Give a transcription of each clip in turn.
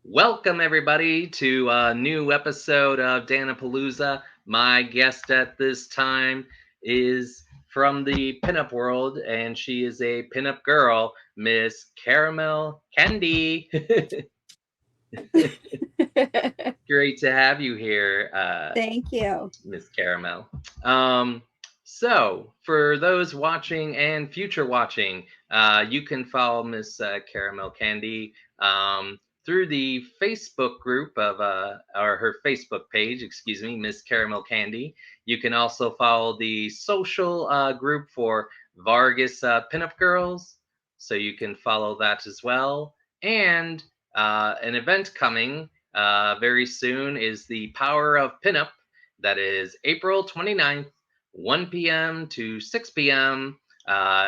Welcome, everybody, to a new episode of Dan-A-Plooza. My guest at this time is from the pinup world, and she is a pinup girl, Miss Karamel Kandie. Great to have you here, Thank you. Miss Caramel. For those watching and future watching, you can follow Miss Caramel Candy through the Facebook group of, or her Facebook page, excuse me, Miss Caramel Candy. You can also follow the social group for Vargas Pinup Girls, so you can follow that as well. And an event coming very soon is the Power of Pinup. That is April 29th, 1 p.m. to 6 p.m.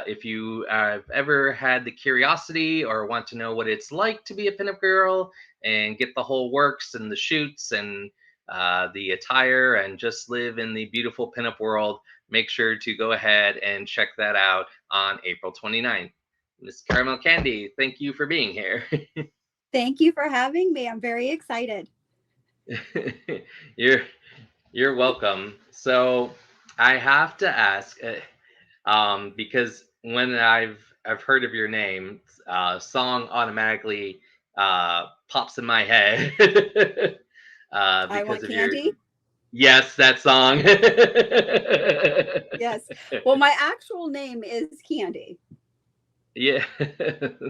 If you have ever had the curiosity or want to know what it's like to be a pinup girl and get the whole works and the shoots and the attire and just live in the beautiful pinup world, make sure to go ahead and check that out on April 29th. Miss Caramel Candy, thank you for being here. Thank you for having me. I'm very excited. you're you're welcome. So I have to ask, because when I've heard of your name, song automatically pops in my head, I because want of your candy. yes, that song. Yes. Well, my actual name is Candy. Yeah.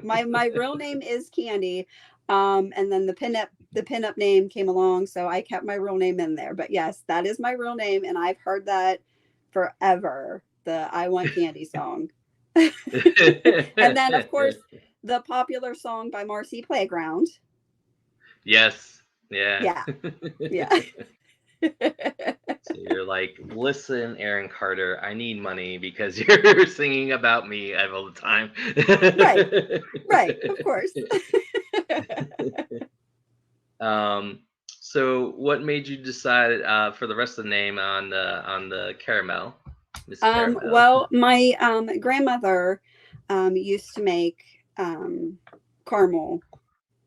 My real name is Candy. And then the pinup name came along, so I kept my real name in there. But yes, that is my real name, and I've heard that forever. The I Want Candy song. And then of course the popular song by Marcy Playground. Yes. Yeah. Yeah. Yeah. So you're like, listen, Aaron Carter, I need money because you're singing about me all the time. Right. Right. Of course. So what made you decide for the rest of the name on the caramel, Miss Caramel? Well, my grandmother used to make caramel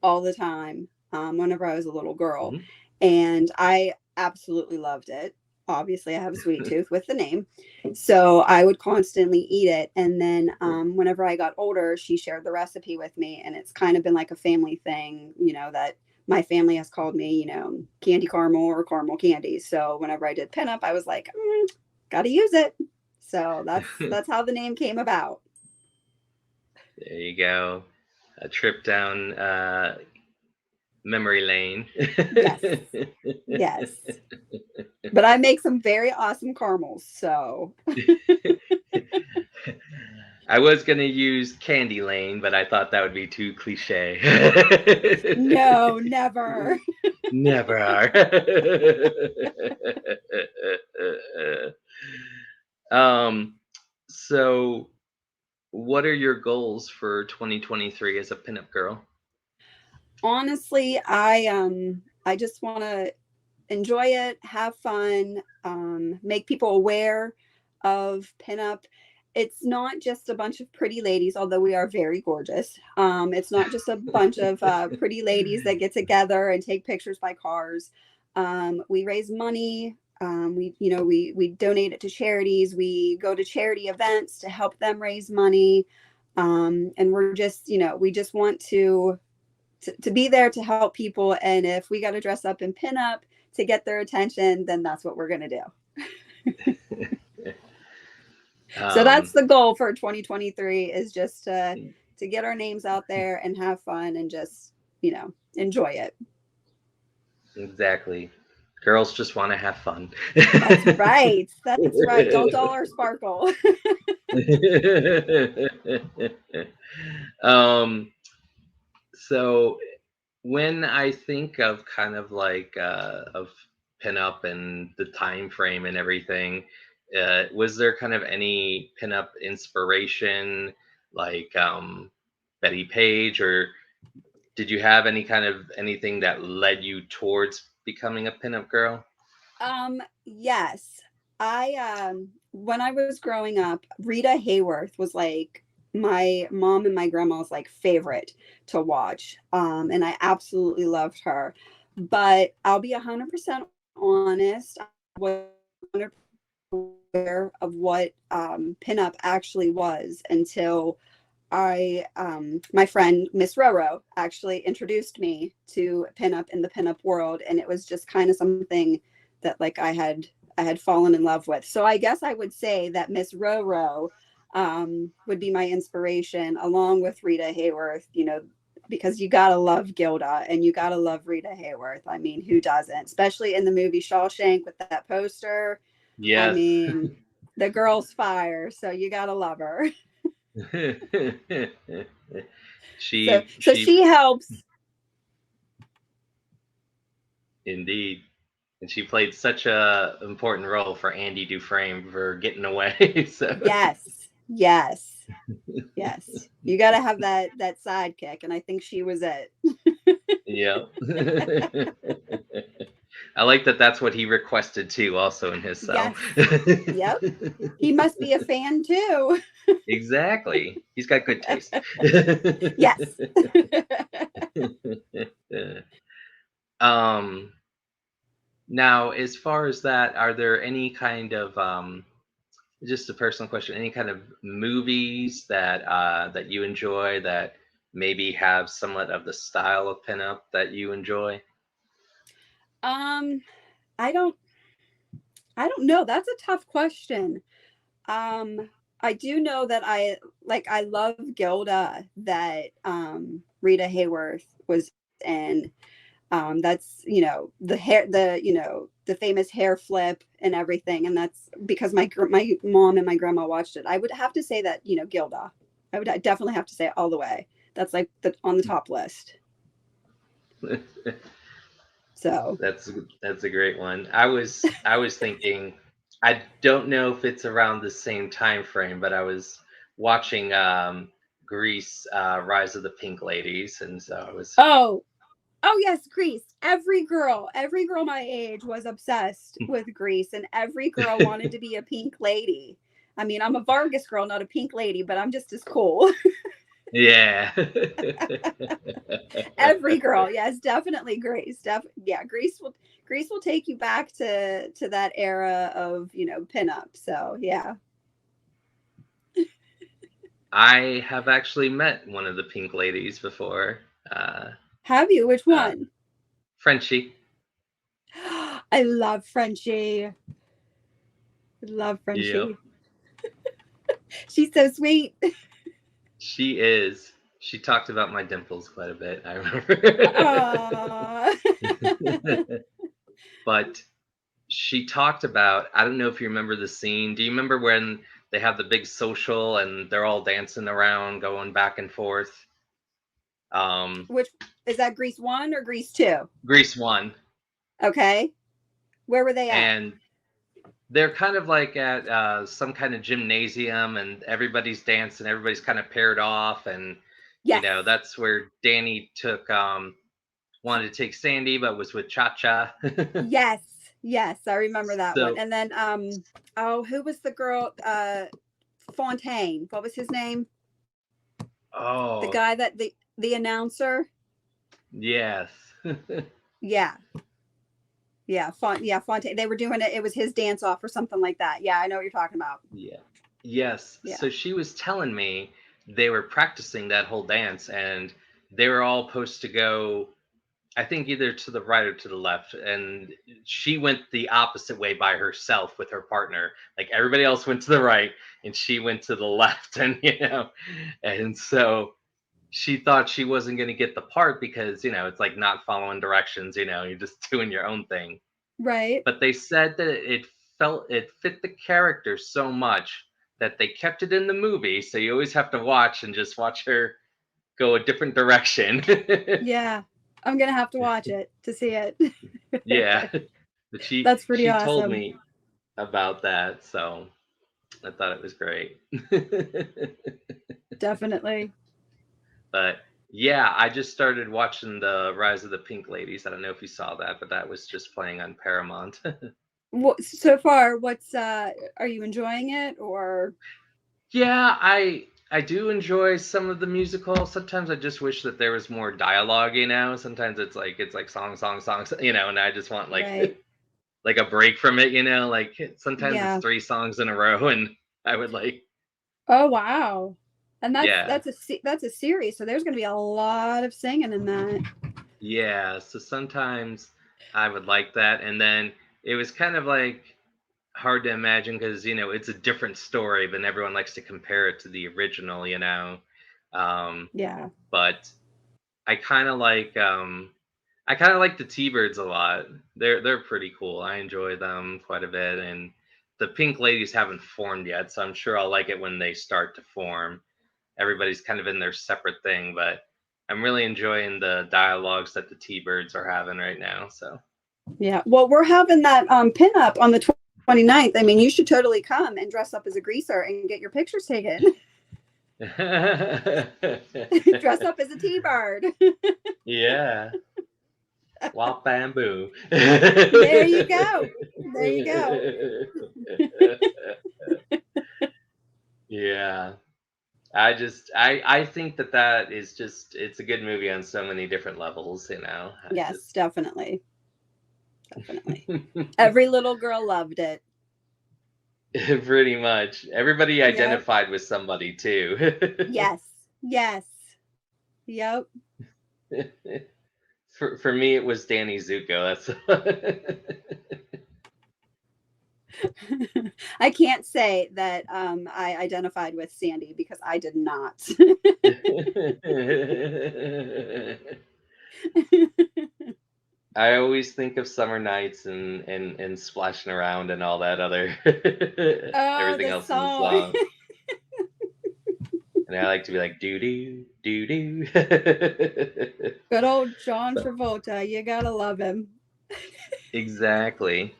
all the time whenever I was a little girl. Mhm. And I absolutely loved it. Obviously, I have a sweet tooth with the name. So I would constantly eat it. And then whenever I got older, she shared the recipe with me. And it's kind of been like a family thing, that my family has called me, candy caramel or caramel candy. So whenever I did pinup, I was like, got to use it. So that's how the name came about. There you go. A trip down memory lane. Yes. Yes. But I make some very awesome caramels. So I was gonna use Candy Lane, but I thought that would be too cliche. no, never. Never. um. So, what are your goals for 2023 as a pinup girl? Honestly, I just want to enjoy it, have fun, make people aware of pinup. It's not just a bunch of pretty ladies, although we are very gorgeous. It's not just a bunch of pretty ladies that get together and take pictures by cars. We raise money. We donate it to charities. We go to charity events to help them raise money. And we're just, we just want to be there to help people. And if we got to dress up and pin up to get their attention, then that's what we're going to do. So that's um, the goal for 2023 is just to get our names out there and have fun and just, enjoy it. exactly. Girls just want to have fun. That's right. That's right. Don't dull our sparkle. um, so when I think of kind of like of pinup and the time frame and everything, was there kind of any pinup inspiration, like Betty Page, or did you have any kind of anything that led you towards becoming a pinup girl? Yes. I when I was growing up, Rita Hayworth was like my mom and my grandma's like favorite to watch. And I absolutely loved her. But I'll be 100% honest. I was 100% aware of what pinup actually was until my friend Miss Roro actually introduced me to pinup in the pinup world, and it was just kind of something that like I had fallen in love with. So I guess I would say that Miss Roro would be my inspiration, along with Rita Hayworth. You know, because you gotta love Gilda and you gotta love Rita Hayworth. I mean, who doesn't? Especially in the movie Shawshank with that poster. I Yes. mean, the girl's fire, so you gotta love her. So she she helps. indeed, and she played such a important role for Andy Dufresne for getting away. So Yes, yes, yes. You got to have that sidekick, and I think she was it. yeah. I like that that's what he requested too, also in his cell. Yes. Yep. He must be a fan too. Exactly. He's got good taste. Yes. um Now, as far as that, are there any kind of just a personal question, any kind of movies that you enjoy that maybe have somewhat of the style of pinup that you enjoy? um, I don't I don't know. That's a tough question. I do know that I love Gilda that Rita Hayworth was in. That's the hair, the famous hair flip and everything, and that's because my mom and my grandma watched it. I would have to say that Gilda. I would definitely have to say it all the way. That's like on the top list. So That's a great one. I was thinking, I don't know if it's around the same time frame, but I was watching Grease, Rise of the Pink Ladies, and so I was. oh yes, Grease. Every girl my age was obsessed with Grease, and every girl wanted to be a pink lady. I mean, I'm a Vargas girl, not a pink lady, but I'm just as cool. Yeah. Every girl, yes, definitely Grease. Yeah, Grease will take you back to that era of pinup. So yeah. I have actually met one of the pink ladies before. Uh, Have you? Which uh, one? Frenchie. I love Frenchie. I love Yep. Frenchie. She's so sweet. She is. She talked about my dimples quite a bit, I Aww. remember. But she talked about, I don't know if you remember the scene. Do you remember when they have the big social and they're all dancing around, going back and forth? Um, Which is that, Grease 1 or Grease 2? Grease 1. Okay. Where were they at? And they're kind of like at some kind of gymnasium, and everybody's dancing, everybody's kind of paired off, and Yes. that's where Danny took wanted to take Sandy, but was with Cha Cha. Yes. Yes, I remember that one. So, And then oh, who was the girl? Fontaine. What was his name? The oh guy that the announcer? yes, Yeah. Yeah, Fontaine. They were doing it. It was his dance off or something like that. Yeah, I know what you're talking about. yeah, yes. Yeah. So she was telling me they were practicing that whole dance, and they were all supposed to go, I think, either to the right or to the left, and she went the opposite way by herself with her partner. Like everybody else went to the right, and she went to the left, and and so she thought she wasn't going to get the part because it's like not following directions. You're just doing your own thing. Right. But they said that it fit the character so much that they kept it in the movie. So you always have to watch and just watch her go a different direction. Yeah. I'm gonna have to watch it to see it. Yeah, but she That's pretty she told awesome. me about that, so I thought it was great. Definitely. But yeah, I just started watching the Rise of the Pink Ladies. I don't know if you saw that, but that was just playing on Paramount. So far, what's are you enjoying it or? Yeah, I do enjoy some of the musical. Sometimes I just wish that there was more dialogue, you know. Sometimes it's like song, song, songs, you know, and I just want like Right. like a break from it, you know. Like sometimes it's Yeah. 3 songs in a row, and I would like, Oh wow. And yeah, that's a series, so there's going to be a lot of singing in that. yeah. So sometimes I would like that, and then it was kind of like hard to imagine because it's a different story, but everyone likes to compare it to the original, you know. Um, Yeah. but I kind of like I kind of like the T-Birds a lot. They're pretty cool. I enjoy them quite a bit, and the Pink Ladies haven't formed yet, so I'm sure I'll like it when they start to form. Everybody's kind of in their separate thing, but I'm really enjoying the dialogues that the T-Birds are having right now. So Yeah. Well, we're having that pinup on the 29th. I mean, you should totally come and dress up as a greaser and get your pictures taken. Dress up as a T-bird. yeah, wop bamboo. There you go. There you go. Yeah. I think that is just it's a good movie on so many different levels, you know. I Yes, just definitely. Definitely. Every little girl loved it. pretty much everybody Yep. identified with somebody too. Yes. Yes. Yep. For me it was Danny Zuko. That's I can't say that I identified with Sandy because I did not. I always think of summer nights and splashing around and all that other Oh, everything the else in the song. song. And I like to be like doo doo doo doo. Good old John So, Travolta. You gotta love him. exactly.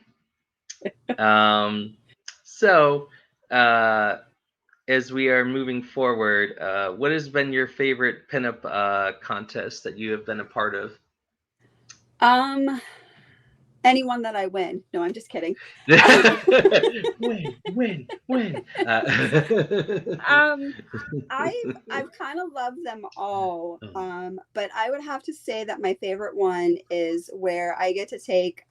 Um, so uh, as we are moving forward, what has been your favorite pinup contest that you have been a part of? Um, anyone that I win. No, I'm just kidding. Win. um, I've kind of loved them all. But I would have to say that my favorite one is where I get to take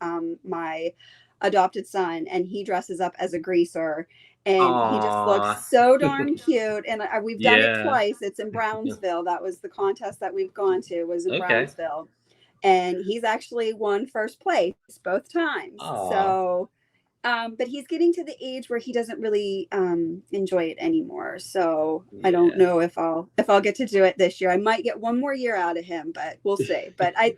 my adopted son and he dresses up as a greaser and he just looks Aw. so darn cute. And we've done it Yeah. twice. It's in Brownsville. That was the contest that we've gone to was in Okay. Brownsville. And he's actually won first place both times. Aw. So but he's getting to the age where he doesn't really enjoy it anymore. So I don't Yeah. know if I'll get to do it this year. I might get one more year out of him, but we'll see. But I'd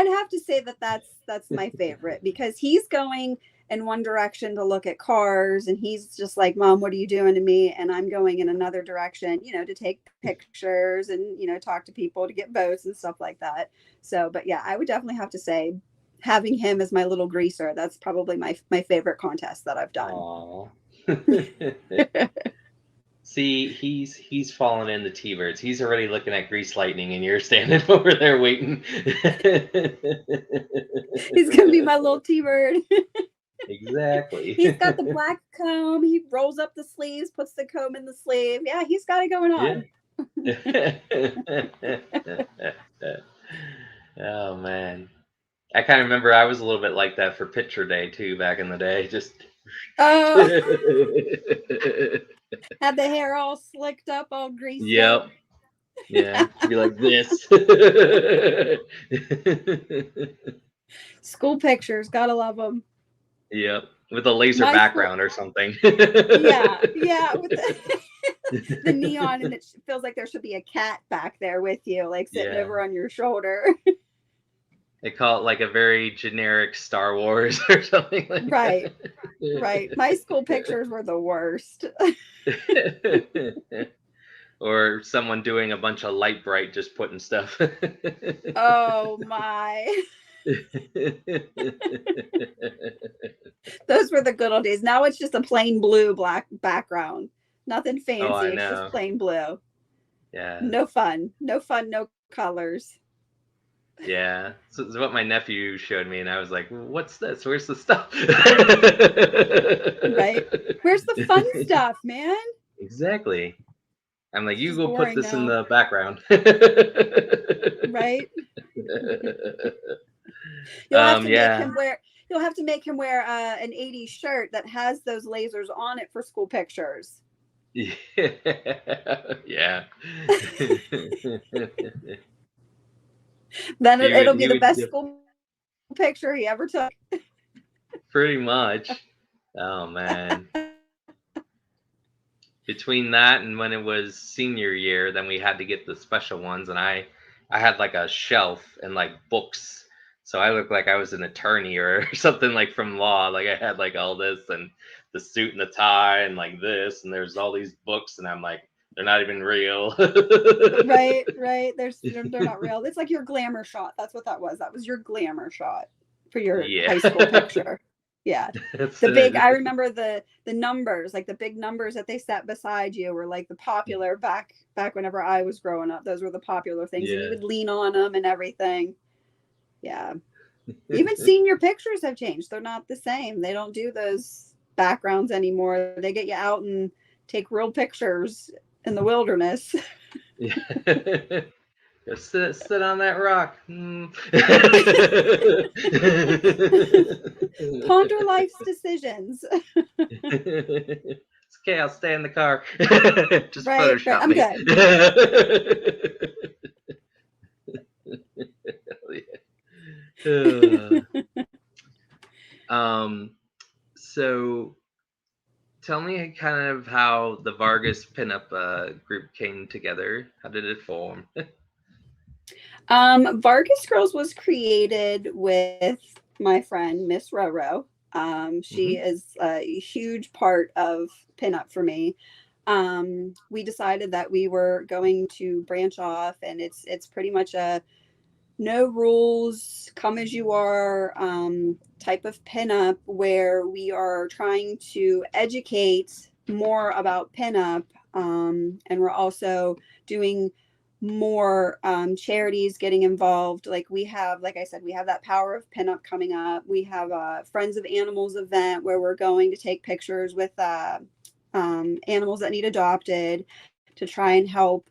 have to say that that's my favorite because he's going in one direction to look at cars and he's just like, Mom, what are you doing to me? And I'm going in another direction, to take pictures and talk to people to get votes and stuff like that. So but yeah, I would definitely have to say having him as my little greaser, that's probably my favorite contest that I've done. Aw. See, he's fallen in the T-Birds. He's already looking at Grease Lightning, and you're standing over there waiting. He's gonna be my little T-bird. Exactly. He's got the black comb. He rolls up the sleeves, puts the comb in the sleeve. Yeah, he's got it going Yeah. on. Oh man, I kind of remember I was a little bit like that for picture day too back in the day. Just Oh, had the hair all slicked up, all greased up. yep, yeah, be like this. School pictures, gotta love them. Yep, with a laser My school, background or something. yeah, yeah, with the neon, and it feels like there should be a cat back there with you, like sitting Yeah, over on your shoulder. they call it like a very generic Star Wars or something like Right, right. My school pictures were the worst. that. Or someone doing a bunch of light bright just putting stuff. Oh my. Those were the good old days. Now it's just a plain blue black background. Nothing Oh, I fancy. It's just know. plain blue. Yeah. No fun. No fun, no colors. Yeah. So it's what my nephew showed me, and I was like, "What's this? Where's the stuff?" Right? Where's the fun stuff, man? Exactly. I'm like, This you is go put boring this in now, the background. right? You'll have to make Yeah. him wear. You'll have to make him wear an '80s shirt that has those lasers on it for school pictures. Yeah. Then He it'll would be he the would best school picture he ever took. pretty much. Oh man. Between that and when it was senior year, then we had to get the special ones, and I had like a shelf and like books, so I looked like I was an attorney or something like from law. Like I had like all this and the suit and the tie and like this, and there's all these books, and I'm like, they're not even real. Right, right. They're not real. It's like your glamour shot. That's what that was. That was your glamour shot for your Yeah. high school picture. Yeah. That's The big I it. remember the numbers, like the big numbers that they set beside you were like the popular back whenever I was growing up. Those were the popular things and you Yeah. would lean on them and everything. Yeah. Even senior pictures have changed. They're not the same. They don't do those backgrounds anymore. They get you out and take real pictures in the wilderness. Yeah. Just sit on that rock. Ponder life's decisions. It's okay, I'll stay in the car. Just Right, right. Photoshop I'm me. good. Uh, um, so tell me kind of how the Vargas pinup group came together. How did it form? Vargas Girls was created with my friend Miss Roro. She Hmm. is a huge part of pinup for me. We decided that we were going to branch off, and it's pretty much a no rules, come as you are type of pinup where we are trying to educate more about pinup. And we're also doing more charities getting involved. Like we have, like I said, we have that Power of Pinup coming up. We have a Friends of Animals event where we're going to take pictures with animals that need adopted to try and help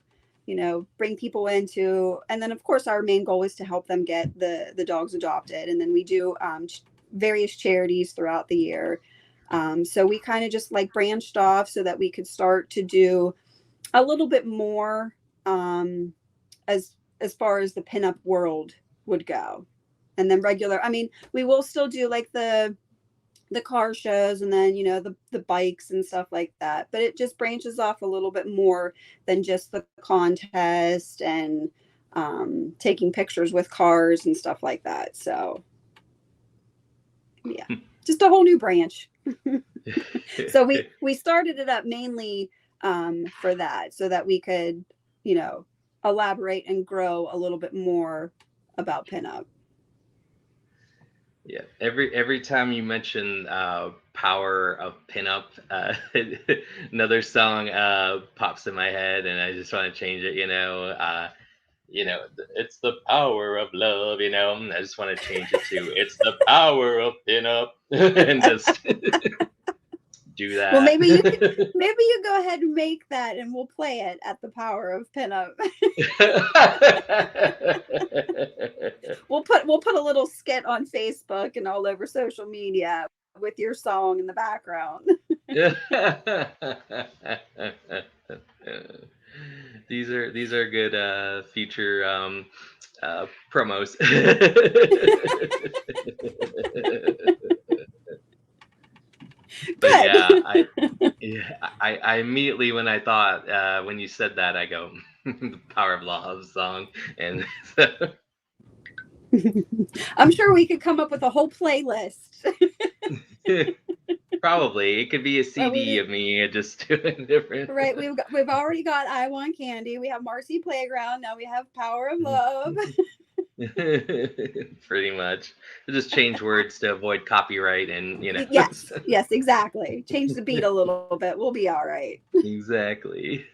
bring people into, and then of course our main goal is to help them get the dogs adopted, and then we do various charities throughout the year. So we kind of just like branched off so that we could start to do a little bit more as far as the pinup world would go. And then regular, I mean, we will still do like the car shows and then the bikes and stuff like that, but it just branches off a little bit more than just the contest and taking pictures with cars and stuff like that. So yeah, just a whole new branch. So we started it up mainly for that, so that we could you know elaborate and grow a little bit more about pinup. Yeah. Every time you mention power of pinup, another song pops in my head, and I just want to change it. It's the power of love. And I just want to change it to "It's the power of pinup," and just do Well, that. maybe you go ahead and make that, and we'll play it at the Power of Pinup. We'll put a little skit on Facebook and all over social media with your song in the background. These are good future promos. But yeah, Good. I immediately when I thought when you said that I go the Power of Love song, and I'm sure we could come up with a whole playlist. probably it could be a Well, CD of me just doing different. right, we've already got I Want Candy. We have Marcy Playground. Now we have Power of Love. Pretty much, just change words to avoid copyright, and Yes, yes, exactly. Change the beat a little bit. We'll be all right. exactly.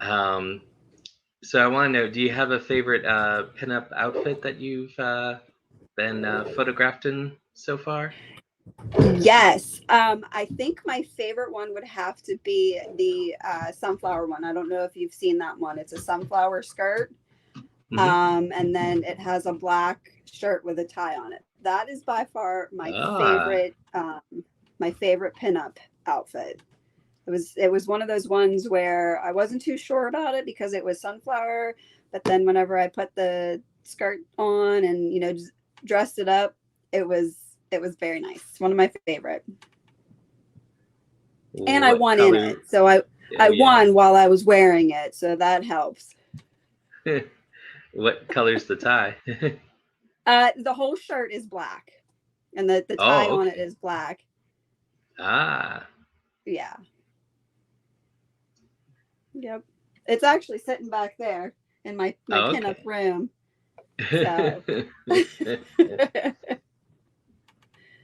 um, so I want to know, do you have a favorite pinup outfit that you've been photographed in so far? Yes. I think my favorite one would have to be the sunflower one. I don't know if you've seen that one. It's a sunflower skirt. Hmm. And then it has a black shirt with a tie on it. That is by far Ah, my favorite pinup outfit. It was one of those ones where I wasn't too sure about it because it was sunflower, but then whenever I put the skirt on and just dressed it up, it was very nice. One of my favorite, and I what won in color? it, so I Oh yeah. won while I was wearing it, so that helps. What color's the tie? The whole shirt is black, and the tie Oh, on it okay. is black. Ah. Yeah, yep. It's actually sitting back there in my Oh, pinup okay. room. So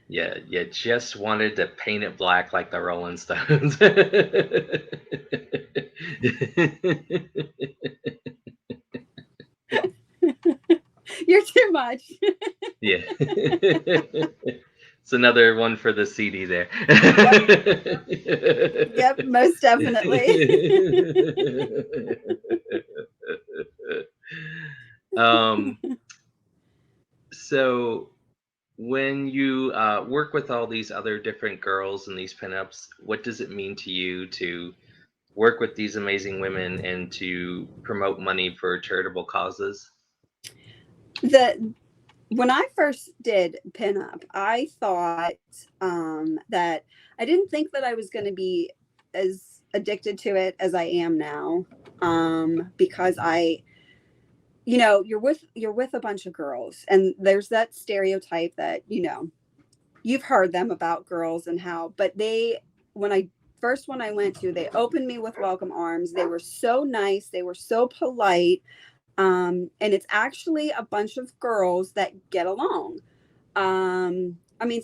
Yeah, you just wanted to paint it black like the Rolling Stones. you're too much. Yeah. It's another one for the CD there. Yep, yep, most definitely. um, so when you work with all these other different girls and these pinups, what does it mean to you to work with these amazing women and to promote money for charitable causes? the When I first did pinup, I thought that I didn't think that I was going to be as addicted to it as I am now, because you're with a bunch of girls, and there's that stereotype that you've heard them about girls and how, but when I first one I went to, they opened me with welcome arms. They were so nice. They were so polite. And it's actually a bunch of girls that get along. I mean,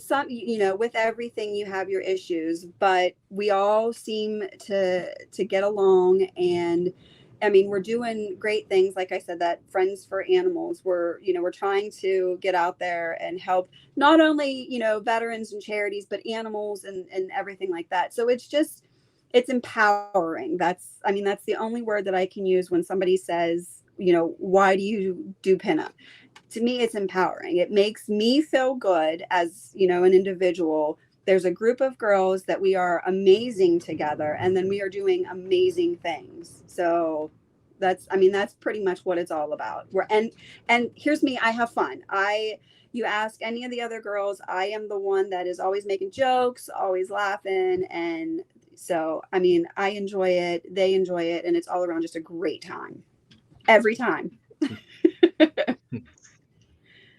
with everything you have your issues, but we all seem to get along. And I mean, we're doing great things. Like I said, that Friends for Animals, we're trying to get out there and help not only, veterans and charities, but animals and everything like that. So it's empowering. That's the only word that I can use when somebody says, why do you do pinup? To me, it's empowering. It makes me feel good as an individual. There's a group of girls that we are amazing together, and then we are doing amazing things. So that's pretty much what it's all about. And here's me. I have fun. You ask any of the other girls, I am the one that is always making jokes, always laughing. And so, I mean, I enjoy it, they enjoy it, and it's all around just a great time every time.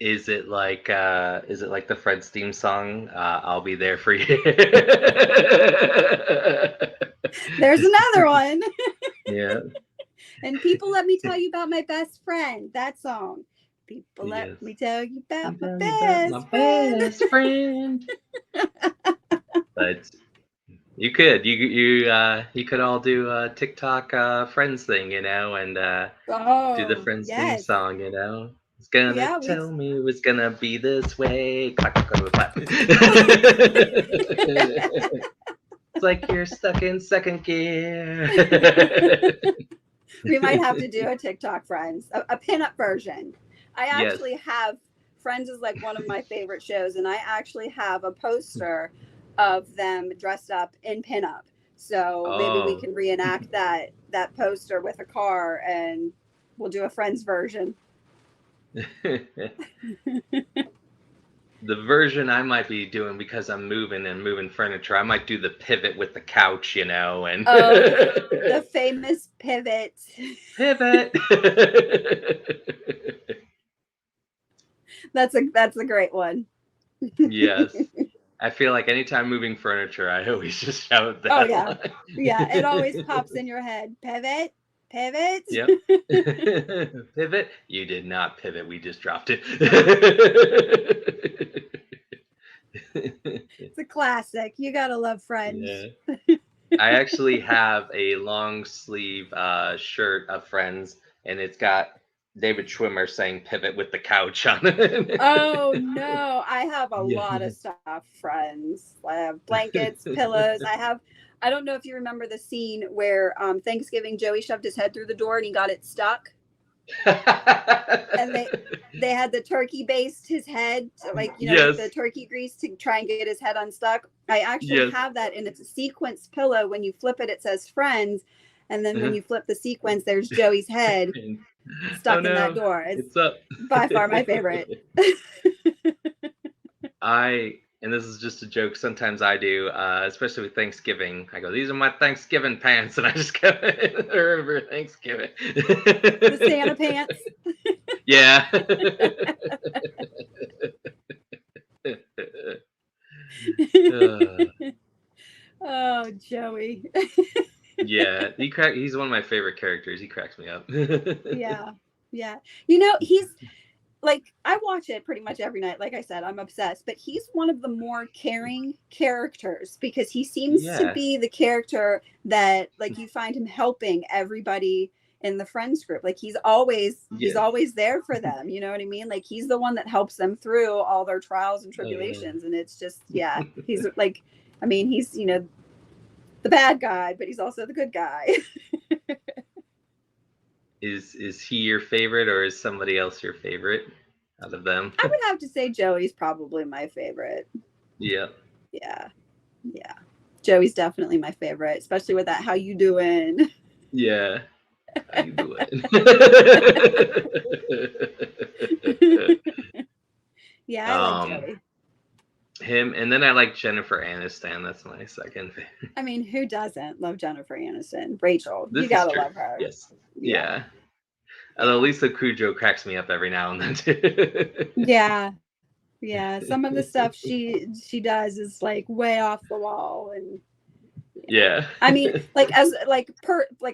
Is it like the Fred's theme song? I'll be there for you. There's another one. Yeah. And people, let me tell you about my best friend. That song. People, let Yes. me tell you about You my tell me about my best friend. best friend. But you could all do a TikTok Friends thing, and do the Oh, Friends theme yes. song. It's gonna Yeah, we tell me it's gonna be this way. Clap, clap, clap, clap. It's like you're stuck in second gear. we might have to do a TikTok Friends, a pinup version. I Yes. actually have Friends is like one of my favorite shows, and I actually have a poster of them dressed up in pinup. So maybe we Oh. can reenact that poster with a car, and we'll do a Friends version. The version I might be doing because I'm moving and moving furniture, I might do the pivot with the couch, and Oh, the famous pivot. pivot. That's a great one. Yes. I feel like anytime moving furniture, I always just shout Oh that yeah. line. Yeah, it always pops in your head. Pivot, pivot. Yep. Pivot? You did not pivot. We just dropped it. It's a classic. You gotta love Friends. Yeah. I actually have a long sleeve shirt of Friends, and it's got David Schwimmer saying pivot with the couch on it. Oh no, I have a Yeah. lot of stuff, friends. I have blankets, pillows. I don't know if you remember the scene where Thanksgiving Joey shoved his head through the door and he got it stuck. And they had the turkey based his head to, like, with the Yes. turkey grease to try and get his head unstuck. I actually Yes. have that, and it's a sequence pillow. When you flip it, it says friends, and then when you flip the sequence, there's Joey's head Oh stuck in that no, door. It's it's up. by far my favorite. And this is just a joke. Sometimes I do, especially with Thanksgiving. I go, "These are my Thanksgiving pants," and I just go over Thanksgiving. The Santa pants. Yeah. Oh, Joey. Yeah, he's one of my favorite characters. He cracks me up. Yeah. He's like, I watch it pretty much every night. Like I said, I'm obsessed, but he's one of the more caring characters because he seems to Yeah. be the character that, like, you find him helping everybody in the friends group. Like, he's always Yeah. there for them. You know what I mean? Like, he's the one that helps them through all their trials and Oh, yeah. tribulations. And it's just, yeah, he's like, I mean, he's, the bad guy, but he's also the good guy. Is he your favorite, or is somebody else your favorite out of them? I would have to say Joey's probably my favorite. Yeah. Yeah. Joey's definitely my favorite, especially with that "How you doing?" Yeah. How you doing? Yeah, I like Joey. Him, and then I like Jennifer Aniston. That's my second favorite. I mean, who doesn't love Jennifer Aniston? Rachel, This you is gotta true. love her. Yes. Yeah. Although Lisa Kudrow cracks me up every now and then too. Yeah. Some of the stuff she does is like way off the wall, and Yeah. I mean, like, as like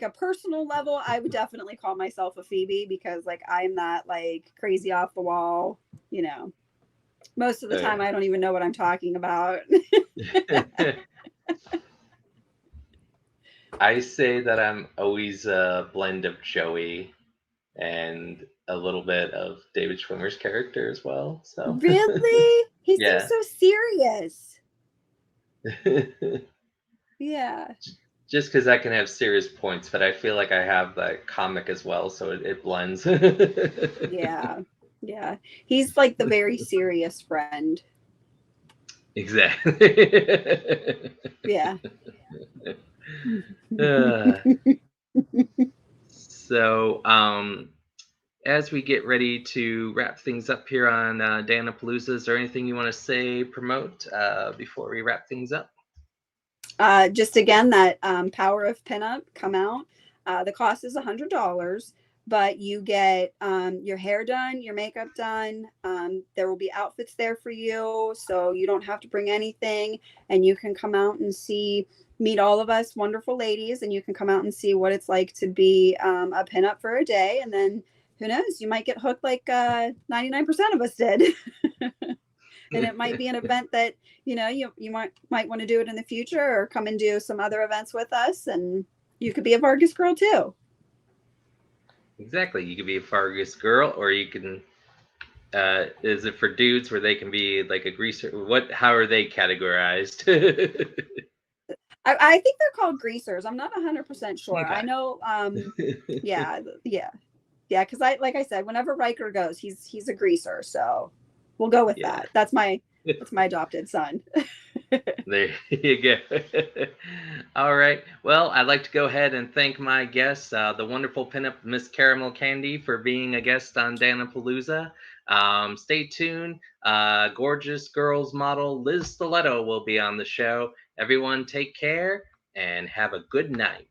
a personal level, I would definitely call myself a Phoebe because, like, I'm not like crazy off the wall. Most of the time, I don't even know what I'm talking about. I say that I'm always a blend of Joey and a little bit of David Schwimmer's character as well. So Really? He seems yeah. so serious. Yeah. Just because I can have serious points, but I feel like I have the comic as well, so it blends. Yeah. He's like the very serious friend. Exactly. Yeah. So, as we get ready to wrap things up here on Dan-A-Plooza, is there anything you want to say, promote before we wrap things up? Just again, that Power of Pinup come out. The cost is $100, but you get your hair done, your makeup done. There will be outfits there for you, so you don't have to bring anything, and you can come out and meet all of us wonderful ladies, and you can come out and see what it's like to be a pinup for a day, and then who knows, you might get hooked like 99% of us did. And it might be an event that you might want to do it in the future, or come and do some other events with us, and you could be a Vargas girl too. Exactly. You could be a Vargas girl, or you can is it for dudes where they can be like a greaser? How are they categorized? I think they're called greasers. I'm not 100% sure. Okay. I know yeah, because like I said, whenever Riker goes, he's a greaser, so we'll go with that. That's my adopted son. There you go. All right. Well, I'd like to go ahead and thank my guest, the wonderful pinup Miss Karamel Kandie, for being a guest on Dan-A-Plooza. Stay tuned. Gorgeous girls model Liz Stiletto will be on the show. Everyone take care and have a good night.